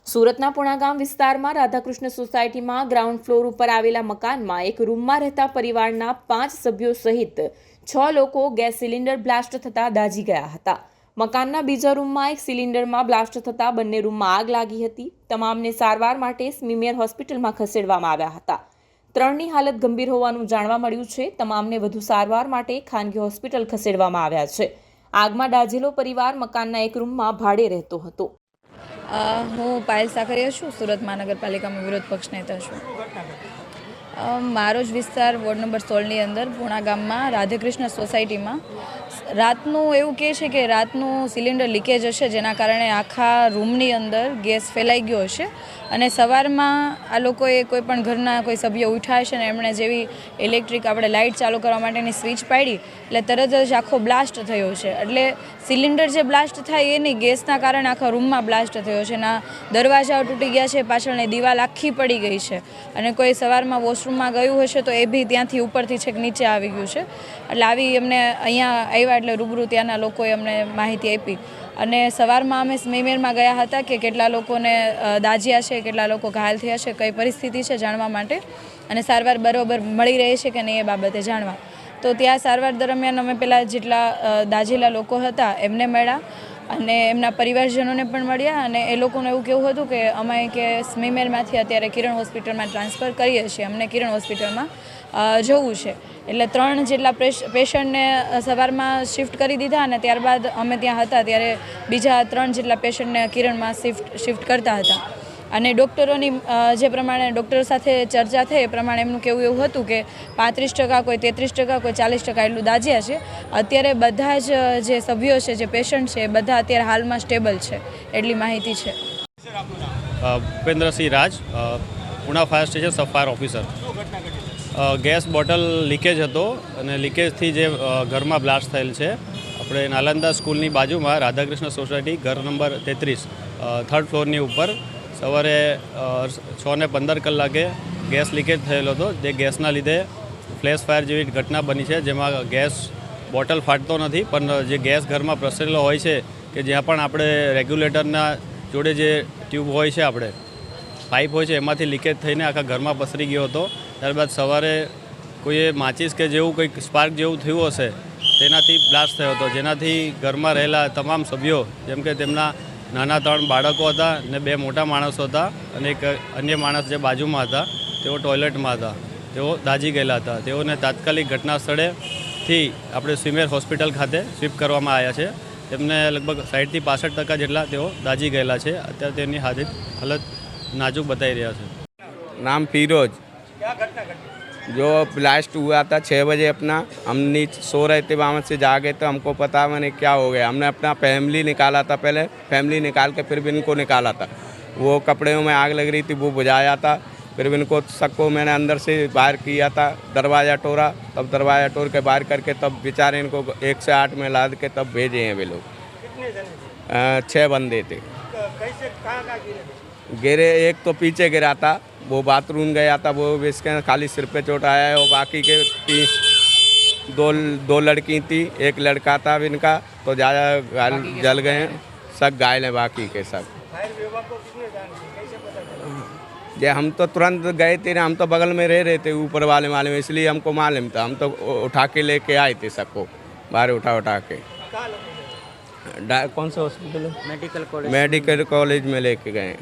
સુરતના પુણાગામ વિસ્તારમાં રાધાકૃષ્ણ સોસાયટીમાં ગ્રાઉન્ડ ફ્લોર ઉપર આવેલા મકાનમાં એક રૂમમાં રહેતા પરિવારના 5 સભ્યો સહિત 6 લોકો ગેસ સિલિન્ડર બ્લાસ્ટ થતાં દાઝી ગયા હતા। મકાનના બીજા રૂમમાં એક સિલિન્ડરમાં બ્લાસ્ટ થતાં બંને રૂમમાં આગ લાગી હતી। તમામને સારવાર માટે સ્મીમેર હોસ્પિટલમાં ખસેડવામાં આવ્યા હતા। 3ની હાલત ગંભીર હોવાનું જાણવા મળ્યું છે। તમામને વધુ સારવાર માટે ખાનગી હોસ્પિટલ ખસેડવામાં આવ્યા છે। આગમાં દાઝેલો પરિવાર મકાનના એક રૂમમાં ભાડે રહેતો હતો। હું પાયલ સાકરિયા છું, સુરત મહાનગરપાલિકામાં વિરોધ પક્ષ નેતા છું। મારો જ વિસ્તાર વોર્ડ નંબર 16ની અંદર પૂણા ગામમાં રાધાકૃષ્ણ સોસાયટીમાં રાતનું એવું કહે છે કે રાતનું સિલિન્ડર લીકેજ હશે, જેના કારણે આખા રૂમની અંદર ગેસ ફેલાઈ ગયો હશે અને સવારમાં આ લોકોએ કોઈ પણ ઘરના કોઈ સભ્ય ઉઠ્યા હશે ને એમણે જેવી ઇલેક્ટ્રિક આપણે લાઇટ ચાલુ કરવા માટેની સ્વિચ પાડી એટલે તરત જ આખો બ્લાસ્ટ થયો છે। એટલે સિલિન્ડર જે બ્લાસ્ટ થાય એ નહીં, ગેસના કારણે આખા રૂમમાં બ્લાસ્ટ થયો છે। ના દરવાજાઓ તૂટી ગયા છે, પાછળની દિવાલ આખી પડી ગઈ છે અને કોઈ સવારમાં વોશરૂમમાં ગયું હશે તો એ બી ત્યાંથી ઉપરથી છેક નીચે આવી ગયું છે। એટલે આવી અમને અહીંયા આવ્યા એટલે રૂબરૂ ત્યાંના લોકોએ અમને માહિતી આપી અને સવારમાં અમે સ્મીમેરમાં ગયા હતા કે કેટલા લોકોને દાઝ્યા છે, કેટલા લોકો ઘાયલ થયા છે, કઈ પરિસ્થિતિ છે જાણવા માટે અને સારવાર બરોબર મળી રહી છે કે નહીં એ બાબતે જાણવા। તો ત્યાં સારવાર દરમિયાન અમે પહેલાં જેટલા દાઝેલા લોકો હતા એમને મળ્યા અને એમના પરિવારજનોને પણ મળ્યા અને એ લોકોને એવું કહેવું હતું કે અમે કે સ્મીમેરમાંથી અત્યારે કિરણ હોસ્પિટલમાં ટ્રાન્સફર કરીએ છીએ, અમને કિરણ હોસ્પિટલમાં જવું છે। એટલે 3 જેટલા પેશન્ટને સવારમાં શિફ્ટ કરી દીધા અને ત્યારબાદ અમે ત્યાં હતા ત્યારે બીજા 3 જેટલા પેશન્ટને કિરણમાં શિફ્ટ કરતા હતા અને ડૉક્ટરોની જે પ્રમાણે ડૉક્ટરો સાથે ચર્ચા થઈ એ પ્રમાણે એમનું કહેવું એવું હતું કે 35%, કોઈ 33%, કોઈ 40% એટલું દાઝ્યા છે। અત્યારે બધા જ જે સભ્યો છે, જે પેશન્ટ છે, એ બધા અત્યારે હાલમાં સ્ટેબલ છે, એટલી માહિતી છે। Bhupendrasinh Raj, Puna fire station sub fire officer. Gas bottle leakage હતો અને લીકેજથી જે ઘરમાં બ્લાસ્ટ થયેલ છે। આપણે નાલંદા સ્કૂલની બાજુમાં રાધાકૃષ્ણ સોસાયટી ઘર નંબર 33 3rd ફ્લોરની ઉપર સવારે 6:15 કલાકે ગેસ લીકેજ થયેલો હતો। જે ગેસના લીધે ફ્લેશ ફાયર જેવી ઘટના બની છે, જેમાં ગેસ બોટલ ફાટતો નથી પણ જે ગેસ ઘરમાં પ્રસરેલો હોય છે કે જ્યાં પણ આપણે રેગ્યુલેટરના જોડે જે ટ્યુબ હોય છે, આપણે પાઇપ હોય છે, એમાંથી લીકેજ થઈને આખા ઘરમાં પસરી ગયો હતો। ત્યારબાદ સવારે કોઈએ માચિસ કે જેવું કંઈક સ્પાર્ક જેવું થયું હશે તેનાથી બ્લાસ્ટ થયો હતો, જેનાથી ઘરમાં રહેલા તમામ સભ્યો, જેમ કે તેમના નાના 3 બાળકો હતા ને 2 મોટા માણસો હતા અને એક અન્ય માણસ જે બાજુમાં હતા તેઓ ટોયલેટમાં હતા, તેઓ દાઝી ગયેલા હતા। તેઓને તાત્કાલિક ઘટના સ્થળેથી આપણે સ્મીમેર હોસ્પિટલ ખાતે શિફ્ટ કરવામાં આવ્યા છે। તેમને લગભગ 60 થી 65% જેટલા તેઓ દાઝી ગયેલા છે। અત્યારે તેમની હાલત नाजुक बताई रहा है। नाम फिरोज। जो ब्लास्ट हुआ था 6 बजे, अपना हम नीचे सो रहे थे, वहाँ से जागे तो हमको पता मैंने क्या हो गया। हमने अपना फैमिली निकाला था, पहले फैमिली निकाल के फिर भी इनको निकाला था। वो कपड़े में आग लग रही थी, वो बुझाया था। फिर भी इनको सबको मैंने अंदर से बाहर किया था, दरवाज़ा तोड़ा, तब दरवाज़ा तोड़ के बाहर करके तब बेचारे इनको 108 में लाद के तब भेजे हैं वे लोग। 6 बंदे थे। गिरे, एक तो पीछे गिरा था, वो बाथरूम गया था, वो इसके खाली सिर पे चोट आया है। और बाकी के 2 लड़की थी, एक लड़का था इनका, तो ज़्यादा जल गए हैं, सब घायल हैं बाकी के सब। ये हम तो तुरंत गए थे ना, हम तो बगल में रह रहे थे ऊपर वाले में, इसलिए हमको मालूम था। हम तो उठा के लेके आए थे सबको, बाहर उठा के। कौन सा हॉस्पिटल है? मेडिकल कॉलेज में लेके गए।